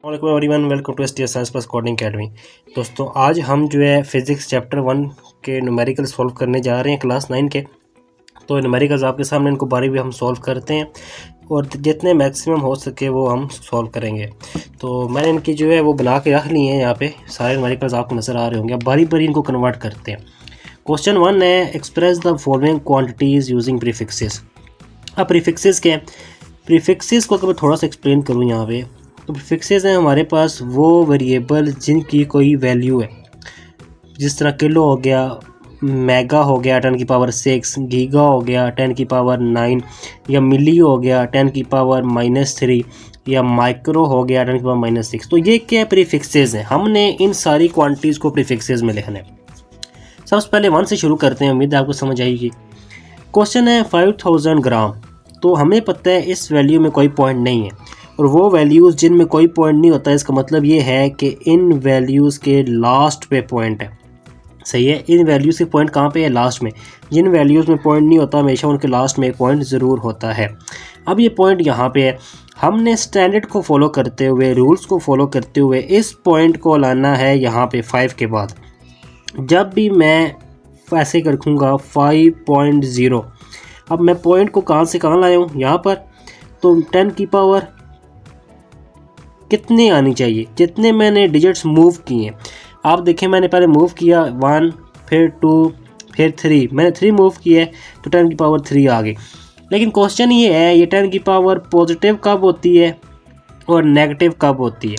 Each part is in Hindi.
Everyone, welcome to STS science plus coding academy. दोस्तों, आज हम जो है फिज़िक्स चैप्टर 1 के न्यूमेरिकल सॉल्व करने जा रहे हैं क्लास 9 के। तो न्यूमेरिकल्स आपके सामने, इनको बारी भी हम सॉल्व करते हैं और जितने मैक्सिमम हो सके वो हम सॉल्व करेंगे। तो मैंने इनकी जो है वो बना के रख ली हैं। यहाँ पे सारे न्यूमेरिकल्स आपको नज़र आ रहे होंगे। अब बारी बारी इनको कन्वर्ट करते हैं। क्वेश्चन 1 है, express the following quantities using prefixes. अब प्रीफिक्सेस क्या है? प्रीफिक्सेस को अगर मैं थोड़ा सा एक्सप्लेन करूँ यहाँ पे, तो प्रीफिक्सेस हैं हमारे पास वो वेरिएबल जिनकी कोई वैल्यू है। जिस तरह किलो हो गया, मेगा हो गया 10 की पावर 6, गीगा हो गया 10 की पावर 9, या मिली हो गया 10 की पावर -3, या माइक्रो हो गया 10 की पावर -6। तो ये क्या प्रीफिक्सेस हैं? हमने इन सारी क्वांटिटीज़ को प्रीफिक्सेस में लिखना है। सबसे पहले 1 से शुरू करते हैं, उम्मीद है आपको समझ आएगी। क्वेश्चन है 5000 ग्राम। तो हमें पता है इस वैल्यू में कोई पॉइंट नहीं है, और वो वैल्यूज़ जिनमें कोई पॉइंट नहीं होता, इसका मतलब ये है कि इन वैल्यूज़ के लास्ट पे पॉइंट है। सही है, इन वैल्यूज़ के पॉइंट कहाँ पे है? लास्ट में। जिन वैल्यूज़ में पॉइंट नहीं होता, हमेशा उनके लास्ट में एक पॉइंट ज़रूर होता है। अब ये पॉइंट यहाँ पे है। हमने स्टैंडर्ड को फॉलो करते हुए, रूल्स को फॉलो करते हुए इस पॉइंट को लाना है यहाँ पे 5 के बाद। जब भी मैं ऐसे रखूँगा 5.0, अब मैं पॉइंट को कहाँ से कहाँ लाया हूँ? यहाँ पर। तो 10 की पावर कितने आनी चाहिए? जितने मैंने डिजिट्स मूव किए हैं, आप देखें, मैंने पहले मूव किया 1, फिर 2, फिर 3। मैंने 3 मूव किए तो 10 की पावर 3 आ गई। लेकिन क्वेश्चन ये है, ये 10 की पावर पॉजिटिव कब होती है और नेगेटिव कब होती है?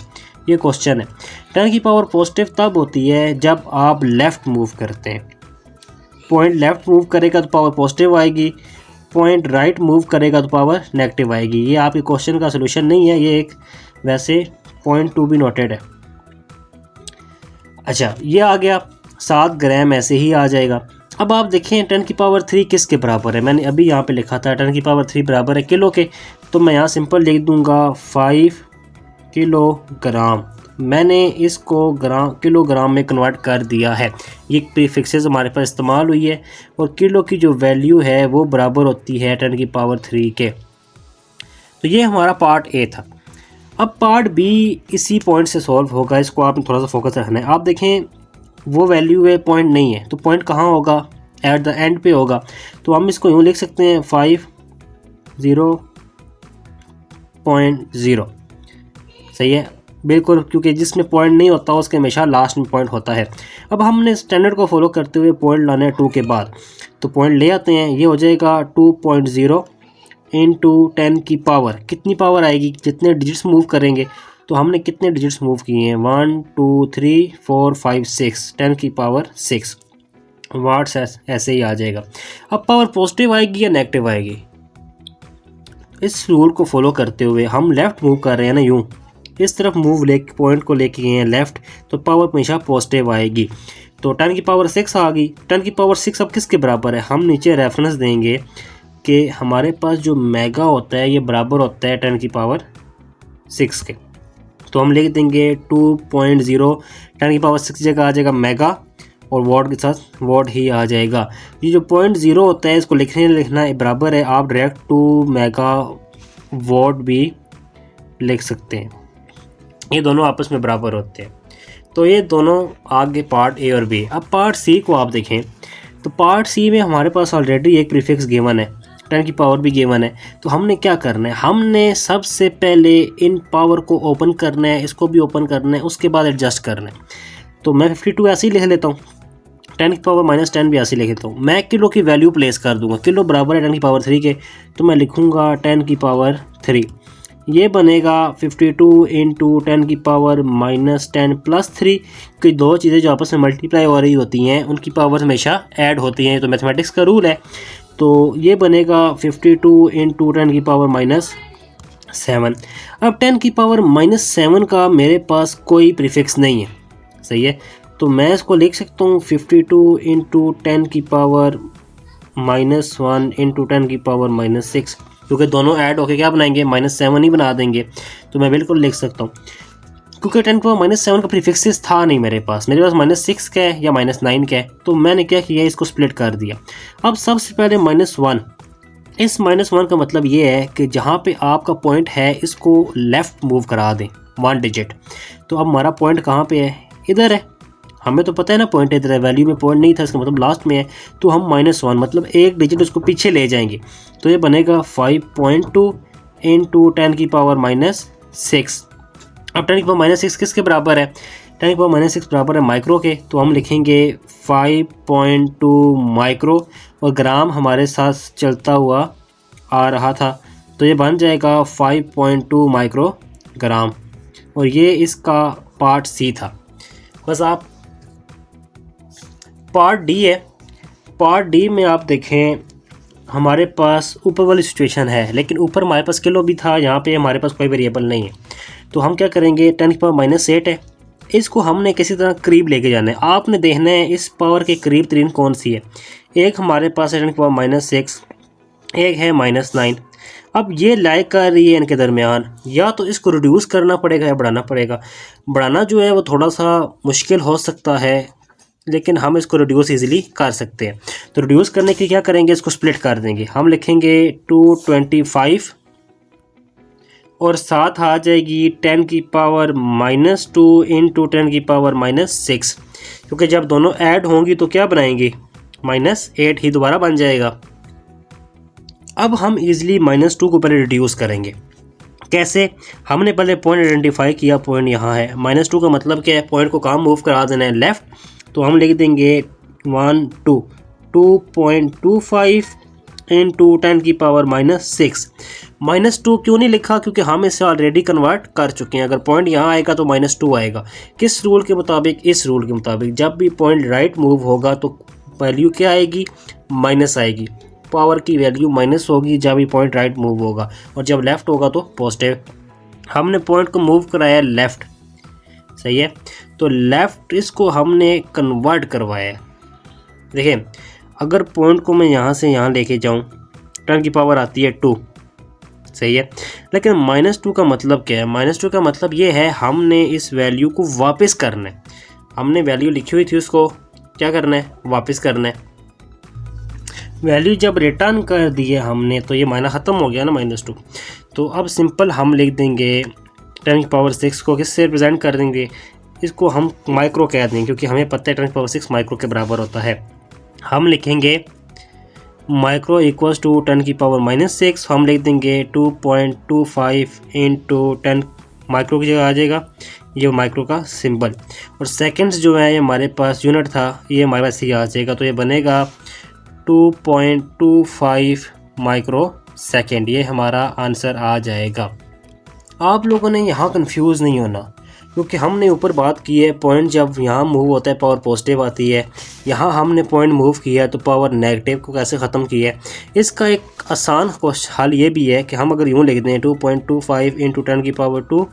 ये क्वेश्चन है। 10 की पावर पॉजिटिव तब होती है जब आप लेफ़्ट मूव करते हैं। पॉइंट लेफ़्ट मूव करेगा तो पावर पॉजिटिव आएगी, पॉइंट राइट मूव करेगा तो पावर नेगेटिव आएगी। ये आपके क्वेश्चन का सोल्यूशन नहीं है, ये एक वैसे पॉइंट टू बी नोटेड है। अच्छा, ये आ गया 7 ग्राम, ऐसे ही आ जाएगा। अब आप देखें 10 की पावर 3 किसके बराबर है? मैंने अभी यहाँ पे लिखा था 10 की पावर 3 बराबर है किलो के। तो मैं यहाँ सिंपल लिख दूंगा 5 किलोग्राम। मैंने इसको किलोग्राम में कन्वर्ट कर दिया है। ये प्रीफिक्सेस हमारे पास इस्तेमाल हुई है, और किलो की जो वैल्यू है वो बराबर होती है 10 की पावर 3 के। तो ये हमारा पार्ट ए था। अब पार्ट बी इसी पॉइंट से सॉल्व होगा। इसको आपने थोड़ा सा फोकस रखना है। आप देखें, वो वैल्यू है, पॉइंट नहीं है, तो पॉइंट कहाँ होगा? एट द एंड पे होगा। तो हम इसको यूँ लिख सकते हैं 50.0। सही है, बिल्कुल, क्योंकि जिसमें पॉइंट नहीं होता उसके हमेशा लास्ट में पॉइंट होता है। अब हमने स्टैंडर्ड को फॉलो करते हुए पॉइंट लाना है 2 के बाद। तो पॉइंट ले आते हैं, ये हो जाएगा 2.0 इंटू 10 की पावर। कितनी पावर आएगी? जितने डिजिट्स मूव करेंगे। तो हमने कितने डिजिट्स मूव किए हैं? 1 2 3 4 5 6, 10 की पावर 6 वाट्स ऐसे ही आ जाएगा। अब पावर पॉजिटिव आएगी या नेगेटिव आएगी? इस रूल को फॉलो करते हुए हम लेफ़्ट मूव कर रहे हैं ना, यूँ इस तरफ मूव पॉइंट को लेके गए हैं लेफ़्ट, तो पावर हमेशा पॉजिटिव आएगी। तो 10 की पावर 6 आ गई। 10 की पावर 6 अब किसके बराबर है? हम नीचे रेफरेंस देंगे कि हमारे पास जो मेगा होता है ये बराबर होता है 10 की पावर 6 के। तो हम लिख देंगे 2.0, 10 की पावर 6 जगह आ जाएगा मेगा, और वॉट के साथ वॉट ही आ जाएगा। ये जो 0.0 होता है इसको लिखना बराबर है, आप डायरेक्ट 2 मेगा वॉट भी लिख सकते हैं। ये दोनों आपस में बराबर होते हैं। तो ये दोनों आगे पार्ट ए और बी। अब पार्ट सी को आप देखें, तो पार्ट सी में हमारे पास ऑलरेडी एक प्रीफिक्स गिवन है, 10 की पावर भी गिवन है। तो हमने क्या करना है? हमने सबसे पहले इन पावर को ओपन करना है, इसको भी ओपन करना है, उसके बाद एडजस्ट करना है। तो मैं 52 ऐसे ही लिख लेता हूँ, 10 की पावर -10 भी ऐसे ही लिख लेता हूँ। मैं किलो की वैल्यू प्लेस कर दूंगा। किलो बराबर है 10 की पावर 3 के, तो मैं लिखूँगा 10 की पावर 3। ये बनेगा 52 इंटू 10 की पावर -10 + 3, कि दो चीज़ें जो आपस में मल्टीप्लाई हो रही होती हैं उनकी पावर हमेशा ऐड होती हैं। तो मैथमेटिक्स का रूल है। तो ये बनेगा 52 इंटू 10 की पावर -7। अब 10 की पावर -7 का मेरे पास कोई प्रीफिक्स नहीं है। सही है, तो मैं इसको लिख सकता हूँ 52 इंटू 10 की पावर -1 इंटू 10 की पावर -6, क्योंकि दोनों ऐड होके क्या बनाएंगे? -7 ही बना देंगे। तो मैं बिल्कुल लिख सकता हूँ, क्योंकि 10 की पावर -7 का प्रीफिक्सेस था नहीं मेरे पास -6 का है या -9 का है। तो मैंने क्या किया, इसको स्प्लिट कर दिया। अब सबसे पहले -1 इस -1 का मतलब ये है कि जहाँ पे आपका पॉइंट है इसको लेफ़्ट मूव करा दें 1 डिजिट। तो अब हमारा पॉइंट कहाँ पे है, इधर है, हमें तो पता है ना पॉइंट इधर है, वैल्यू में पॉइंट नहीं था, इसका मतलब लास्ट में है। तो हम -1 मतलब 1 डिजिट उसको पीछे ले जाएंगे, तो ये बनेगा 5.2 इंटू 10 की पावर -6। अब 10 की पावर -6 किसके बराबर है, 10 की पावर -6 बराबर है माइक्रो के, तो हम लिखेंगे 5.2 माइक्रो, और ग्राम हमारे साथ चलता हुआ आ रहा था, तो ये बन जाएगा 5.2 माइक्रो ग्राम। और ये इसका पार्ट सी था। बस आप पार्ट डी है, पार्ट डी में आप देखें हमारे पास ऊपर वाली सिचुएशन है, लेकिन ऊपर हमारे पास किलो भी था, यहाँ पे हमारे पास कोई वेरिएबल नहीं है। तो हम क्या करेंगे, 10 की पावर -8 है, इसको हमने किसी तरह करीब लेके जाना है। आपने देखना है इस पावर के करीब तरीन कौन सी है। एक हमारे पास है 10 की पावर -6, एक है -9। अब ये लाई कर रही है इनके दरमियान, या तो इसको रिड्यूस करना पड़ेगा या बढ़ाना पड़ेगा। बढ़ाना जो है वो थोड़ा सा मुश्किल हो सकता है, लेकिन हम इसको रिड्यूस इजीली कर सकते हैं। तो रिड्यूस करने के लिए क्या करेंगे, इसको स्प्लिट कर देंगे। हम लिखेंगे 225 और साथ आ जाएगी 10 की पावर -2 इंटू 10 की पावर -6, क्योंकि जब दोनों ऐड होंगी तो क्या बनाएंगे, -8 ही दोबारा बन जाएगा। अब हम इजीली -2 को पहले रिड्यूस करेंगे। कैसे, हमने पहले पॉइंट आइडेंटिफाई किया, पॉइंट यहाँ है। -2 का मतलब क्या है, पॉइंट को कहाँ मूव करा देना है, लेफ़्ट। तो हम लिख देंगे 2.25 इंटू 10 की पावर -6। -2 क्यों नहीं लिखा, क्योंकि हम इसे ऑलरेडी कन्वर्ट कर चुके हैं। अगर पॉइंट यहाँ आएगा तो -2 आएगा। किस रूल के मुताबिक, इस रूल के मुताबिक, जब भी पॉइंट राइट मूव होगा तो वैल्यू क्या आएगी, माइनस आएगी। पावर की वैल्यू माइनस होगी जब भी पॉइंट राइट मूव होगा, और जब लेफ़्ट होगा तो पॉजिटिव। हमने पॉइंट को मूव कराया लेफ़्ट, सही है, तो लेफ़्ट इसको हमने कन्वर्ट करवाया है। देखिए, अगर पॉइंट को मैं यहाँ से यहाँ लेके जाऊँ, 10 की पावर आती है 2, सही है, लेकिन -2 का मतलब क्या है, -2 का मतलब ये है हमने इस वैल्यू को वापस करना है। हमने वैल्यू लिखी हुई थी, उसको क्या करना है, वापस करना है। वैल्यू जब रिटर्न कर दी है हमने, तो ये मायना ख़त्म हो गया ना -2। तो अब सिंपल हम लिख देंगे 10 की पावर 6 को किससे रिप्रेजेंट कर देंगे, इसको हम माइक्रो कह देंगे, क्योंकि हमें पता है 10 की पावर 6 माइक्रो के बराबर होता है। हम लिखेंगे माइक्रो इक्वल्स टू 10 की पावर -6, हम लिख देंगे 2.25 इंटू 10, माइक्रो की जगह आ जाएगा ये माइक्रो का सिंबल, और सेकंड्स जो है ये हमारे पास यूनिट था, ये हमारे पास ही आ जाएगा। तो ये बनेगा 2.25 माइक्रो सेकेंड, ये हमारा आंसर आ जाएगा। आप लोगों ने यहाँ कंफ्यूज नहीं होना, क्योंकि हमने ऊपर बात की है पॉइंट जब यहाँ मूव होता है पावर पॉजिटिव आती है, यहाँ हमने पॉइंट मूव किया है तो पावर नेगेटिव को कैसे ख़त्म किया है। इसका एक आसान हल ये भी है कि हम अगर यूँ लिख दें 2.25 इंटू 10 की पावर 2,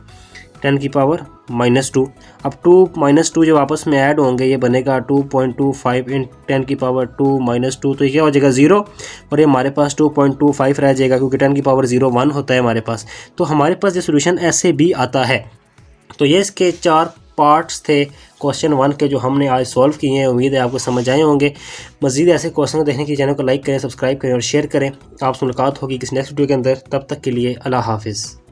10 की पावर -2। अब 2 -2 जब आपस में ऐड होंगे ये बनेगा 2.25 इन 10 की पावर 2 -2, तो ये क्या हो जाएगा 0, और ये हमारे पास 2.25 रह जाएगा, क्योंकि 10 की पावर 0 1 होता है हमारे पास। तो हमारे पास ये सोल्यूशन ऐसे भी आता है। तो ये इसके 4 पार्ट्स थे क्वेश्चन 1 के, जो हमने आज सॉल्व किए हैं। उम्मीद है आपको समझ आए होंगे। मज़ीद ऐसे क्वेश्चन देखने के चैनल को लाइक करें, सब्सक्राइब करें और शेयर करें। आपसे मुलाकात होगी किसी नेक्स्ट वीडियो के अंदर। तब तक के लिए अल्लाह हाफिज़।